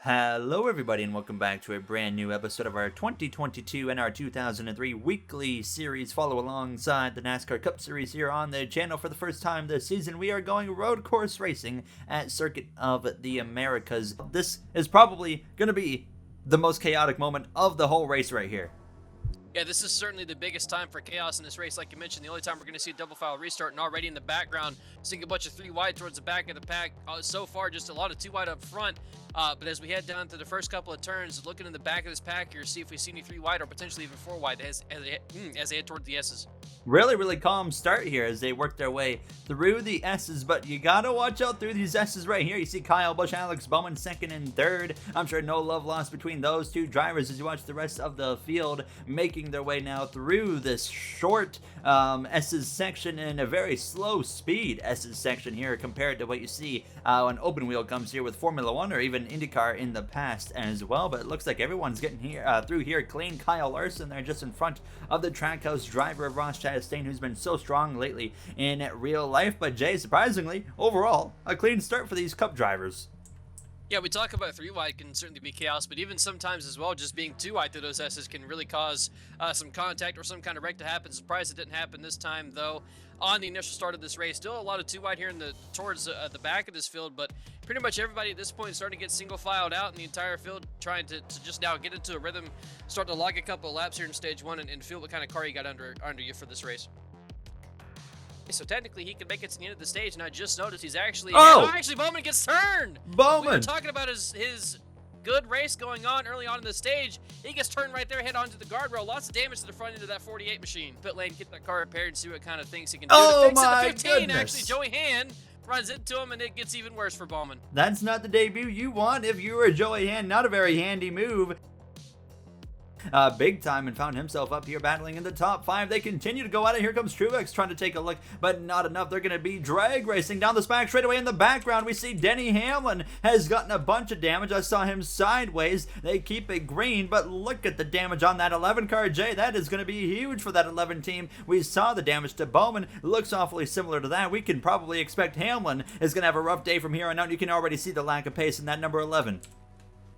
Hello everybody and welcome back to a brand new episode of our 2022 NR2003 weekly series. Follow alongside the NASCAR Cup Series here on the channel. For the first time this season, we are going road course racing at Circuit of the Americas. This is probably going to be the most chaotic moment of the whole race right here. Yeah, this is certainly the biggest time for chaos in this race. Like you mentioned, the only time we're going to see a double file restart, and already in the background, seeing a bunch of 3 wide towards the back of the pack. So far, just a lot of 2 wide up front. But as we head down to the first couple of turns, looking in the back of this pack here, see if we see any 3 wide or potentially even 4 wide as they head towards the S's. Really calm start here as they work their way through the S's, but you gotta watch out through these S's right here. You see Kyle Busch, Alex Bowman second and third. I'm sure no love lost between those two drivers as you watch the rest of the field making their way now through this short S's section and a very slow speed S's section here compared to what you see when open wheel comes here with Formula One or even IndyCar in the past as well. But it looks like everyone's getting here through here clean. Kyle Larson there just in front of the Trackhouse driver of Ross Chastain, who's been so strong lately in real life. But Jay, surprisingly, overall, a clean start for these Cup drivers. Yeah, we talk about 3 wide can certainly be chaos, but even sometimes as well, just being 2 wide through those S's can really cause some contact or some kind of wreck to happen. Surprised it didn't happen this time, though. On the initial start of this race, still a lot of 2 wide here towards the back of this field, but pretty much everybody at this point is starting to get single filed out in the entire field, trying to just now get into a rhythm, start to log a couple of laps here in stage 1 and feel what kind of car you got under you for this race. So technically he can make it to the end of the stage, and I just noticed he's actually actually Bowman gets turned. Bowman! We were talking about his good race going on early on in the stage. He gets turned right there, head onto the guardrail. Lots of damage to the front end of that 48 machine. Pit lane, get that car repaired and see what kind of things he can do. Oh to my fix it. The 15, goodness. actually, Joey Hand runs into him, and it gets even worse for Bowman. That's not the debut you want if you were Joey Hand. Not a very handy move. Big time, and found himself up here battling in the top 5. They continue to go at it. Here comes Truex trying to take a look, but not enough. They're going to be drag racing down the back straightaway. In the background, we see Denny Hamlin has gotten a bunch of damage. I saw him sideways. They keep it green, but look at the damage on that 11 car, Jay. That is going to be huge for that 11 team. We saw the damage to Bowman. Looks awfully similar to that. We can probably expect Hamlin is going to have a rough day from here on out. You can already see the lack of pace in that number 11.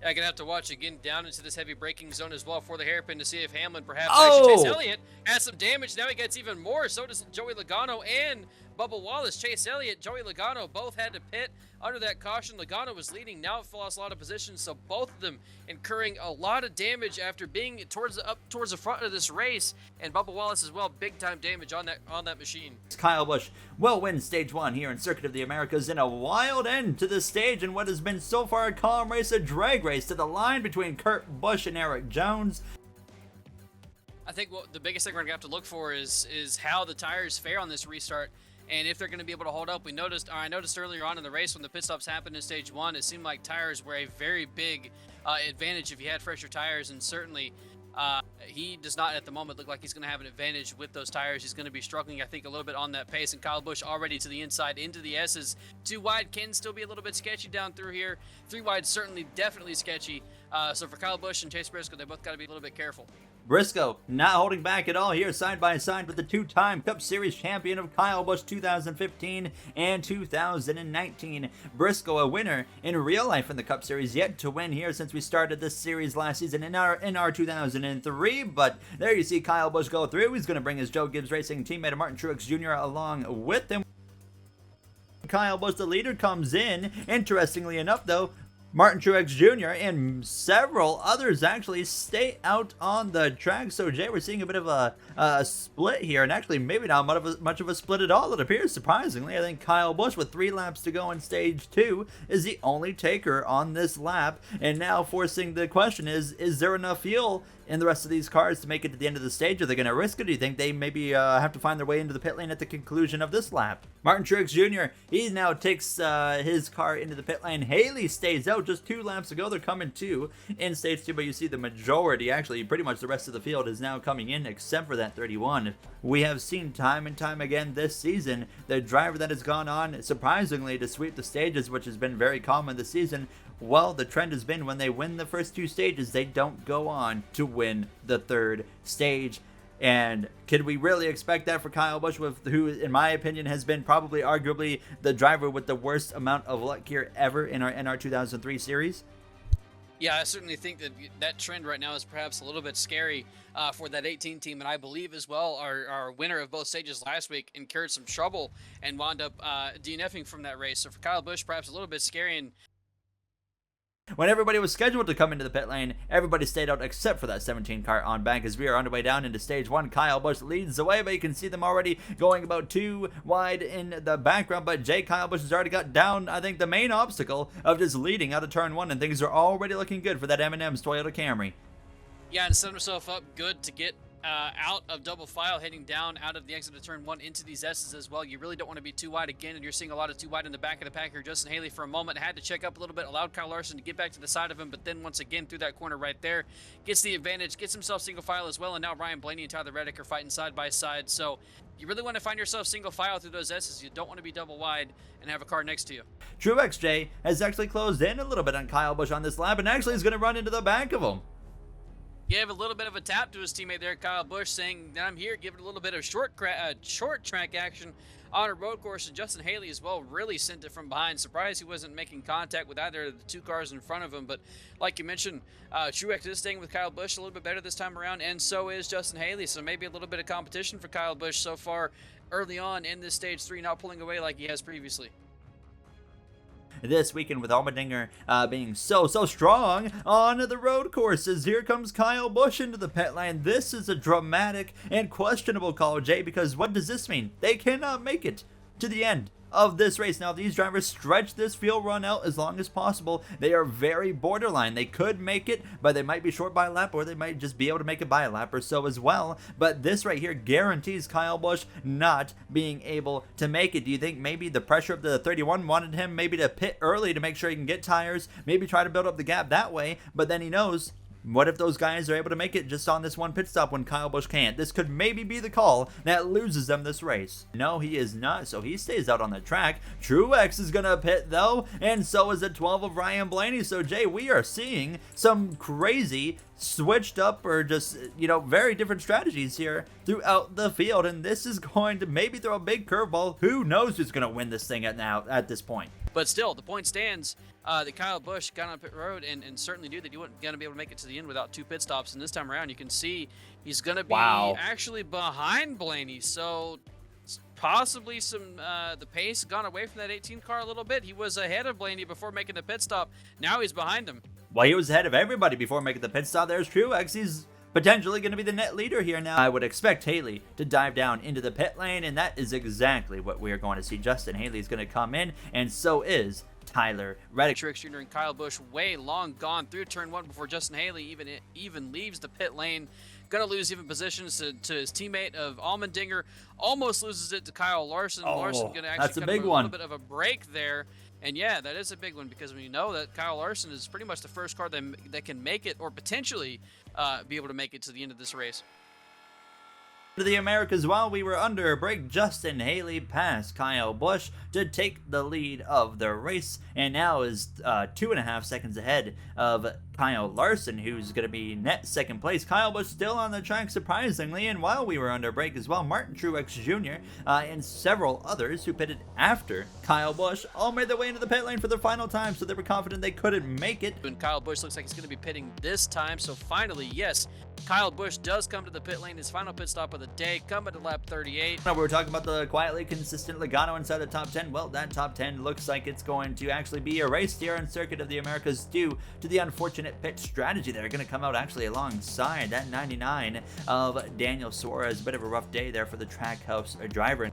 Yeah, I'm going to have to watch again down into this heavy braking zone as well for the hairpin to see if Hamlin perhaps actually Chase Elliott has some damage. Now he gets even more. So does Joey Logano and Bubba Wallace. Chase Elliott, Joey Logano both had to pit under that caution. Logano was leading. Now it lost a lot of position, so both of them incurring a lot of damage after being up towards the front of this race. And Bubba Wallace as well, big time damage on that machine. Kyle Busch will win stage 1 here in Circuit of the Americas in a wild end to the stage in what has been so far a calm race, a drag race to the line between Kurt Busch and Eric Jones. I think the biggest thing we're gonna have to look for is how the tires fare on this restart, and if they're going to be able to hold up. I noticed earlier on in the race when the pit stops happened in stage 1, it seemed like tires were a very big advantage if you had fresher tires, and certainly he does not at the moment look like he's going to have an advantage with those tires. He's going to be struggling, I think, a little bit on that pace, and Kyle Busch already to the inside into the S's. 2 wide can still be a little bit sketchy down through here. 3 wide certainly definitely sketchy. So for Kyle Busch and Chase Briscoe, they both got to be a little bit careful. Briscoe not holding back at all here, side by side with the 2-time Cup Series champion of Kyle Busch 2015 and 2019. Briscoe, a winner in real life in the Cup Series, yet to win here since we started this series last season in our NR 2003. But there you see Kyle Busch go through. He's going to bring his Joe Gibbs Racing teammate Martin Truex Jr. along with him. Kyle Busch, the leader, comes in. Interestingly enough, though, Martin Truex Jr. and several others actually stay out on the track. So, Jay, we're seeing a bit of a split here, and actually maybe not much of a split at all, it appears, surprisingly. I think Kyle Busch, with 3 laps to go in stage 2, is the only taker on this lap. And now forcing the question is there enough fuel in the rest of these cars to make it to the end of the stage? Are they going to risk it? Do you think they maybe have to find their way into the pit lane at the conclusion of this lap? Martin Truex Jr., he now takes his car into the pit lane. Haley stays out. Just 2 laps ago, they're coming to in stage 2, but you see the majority, actually pretty much the rest of the field, is now coming in except for that 31. We have seen time and time again this season the driver that has gone on surprisingly to sweep the stages, which has been very common this season. Well, the trend has been when they win the first 2 stages, they don't go on to win the 3rd stage. And could we really expect that for Kyle Busch, who, in my opinion, has been probably arguably the driver with the worst amount of luck here ever in our NR 2003 series? Yeah, I certainly think that that trend right now is perhaps a little bit scary for that 18 team, and I believe as well our winner of both stages last week incurred some trouble and wound up DNFing from that race. So for Kyle Busch, perhaps a little bit scary. And When everybody was scheduled to come into the pit lane, everybody stayed out except for that 17 car on bank. As we are underway down into stage 1, Kyle Busch leads the way, but you can see them already going about 2 wide in the background. But Kyle Busch has already got down, I think, the main obstacle of just leading out of turn 1, and things are already looking good for that M&M's Toyota Camry. Yeah, and set himself up good to get out of double file, heading down out of the exit of turn 1 into these S's as well. You really don't want to be too wide again, and you're seeing a lot of too wide in the back of the pack here. Justin Haley for a moment had to check up a little bit, allowed Kyle Larson to get back to the side of him, but then once again through that corner right there, gets the advantage, gets himself single file as well, and now Ryan Blaney and Tyler Reddick are fighting side by side. So you really want to find yourself single file through those S's. You don't want to be double wide and have a car next to you. Truex J has actually closed in a little bit on Kyle Busch on this lap, and actually is going to run into the back of him. Gave a little bit of a tap to his teammate there, Kyle Busch, saying that I'm here, giving a little bit of short track action on a road course. And Justin Haley as well really sent it from behind. Surprised he wasn't making contact with either of the 2 cars in front of him. But like you mentioned, Truex is staying with Kyle Busch a little bit better this time around, and so is Justin Haley. So maybe a little bit of competition for Kyle Busch so far early on in this stage 3, not pulling away like he has previously. This weekend with Allmendinger being so strong on the road courses. Here comes Kyle Busch into the pit lane. This is a dramatic and questionable call, Jay, because what does this mean? They cannot make it to the end of this race. Now, if these drivers stretch this field run out as long as possible, they are very borderline. They could make it, but they might be short by a lap, or they might just be able to make it by a lap or so as well. But this right here guarantees Kyle Busch not being able to make it. Do you think maybe the pressure of the 31 wanted him maybe to pit early to make sure he can get tires, maybe try to build up the gap that way, but then he knows, what if those guys are able to make it just on this one pit stop when Kyle Busch can't? This could maybe be the call that loses them this race. No, he is not, so he stays out on the track. Truex is going to pit, though, and so is the 12 of Ryan Blaney. So, Jay, we are seeing some crazy switched up or just, very different strategies here throughout the field, and this is going to maybe throw a big curveball. Who knows who's going to win this thing at this point? But still, the point stands that Kyle Busch got on pit road and certainly knew that he wasn't going to be able to make it to the end without 2 pit stops. And this time around, you can see he's going to be actually behind Blaney. So possibly the pace gone away from that 18 car a little bit. He was ahead of Blaney before making the pit stop. Now he's behind him. Well, he was ahead of everybody before making the pit stop. There's Truex. He's potentially going to be the net leader here now. I would expect Haley to dive down into the pit lane, and that is exactly what we are going to see. Justin Haley is going to come in, and so is Tyler Reddick. Truex Jr. and Kyle Busch way long gone through turn 1 before Justin Haley even leaves the pit lane. Going to lose even positions to his teammate of Allmendinger. Almost loses it to Kyle Larson. Larson going to actually a little bit of a break there. And yeah, that is a big one because we know that Kyle Larson is pretty much the first car that can make it or potentially be able to make it to the end of this race. To the Americas, while we were under a break, Justin Haley passed Kyle Busch to take the lead of the race, and now is 2.5 seconds ahead of Kyle Larson, who's going to be net second place. Kyle Busch still on the track, surprisingly, and while we were under break as well, Martin Truex Jr. And several others who pitted after Kyle Busch all made their way into the pit lane for the final time, so they were confident they couldn't make it. And Kyle Busch looks like he's going to be pitting this time, so finally, yes, Kyle Busch does come to the pit lane, his final pit stop of the day, coming to lap 38. Now, we were talking about the quietly consistent Logano inside the top 10. Well, that top 10 looks like it's going to actually be erased here on Circuit of the Americas due to the unfortunate pit strategy. They're going to come out actually alongside that 99 of Daniel Suarez. A bit of a rough day there for the Trackhouse driver.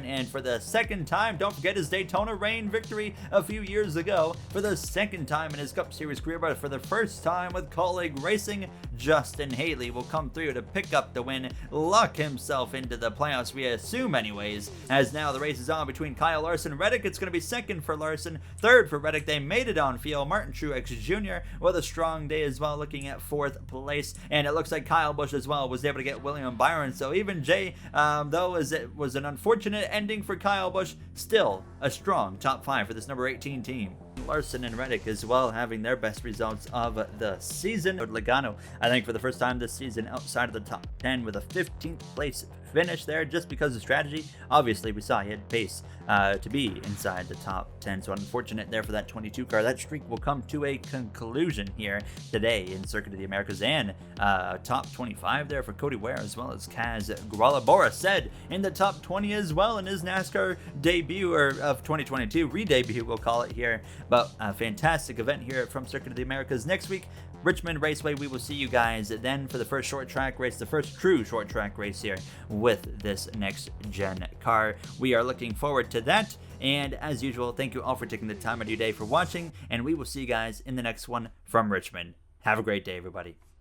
And for the second time, don't forget his Daytona Rain victory a few years ago. For the second time in his Cup Series career, but for the first time with Colleague Racing, Justin Haley will come through to pick up the win, lock himself into the playoffs, we assume anyways, as now the race is on between Kyle Larson and Reddick. It's going to be second for Larson, third for Reddick. They made it on field. Martin Truex Jr. with a strong day as well, looking at 4th place, and it looks like Kyle Busch as well was able to get William Byron. So even Jay, though as it was an unfortunate ending for Kyle Busch, still a strong top 5 for this number 18 team. Larson and Reddick as well having their best results of the season. Logano, I think for the first time this season outside of the top 10 with a 15th place finish there just because of strategy. Obviously, we saw he had pace to be inside the top 10, so unfortunate there for that 22 car. That streak will come to a conclusion here today in Circuit of the Americas, and top 25 there for Cody Ware, as well as Kaz Gralabora said in the top 20 as well in his NASCAR debut, or of 2022 re-debut, we'll call it here. But a fantastic event here from Circuit of the Americas. Next week, Richmond Raceway. We will see you guys then for the first short track race, the first true short track race here with this next gen car. We are looking forward to that. And as usual, thank you all for taking the time out of your day for watching, and we will see you guys in the next one from Richmond. Have a great day, everybody.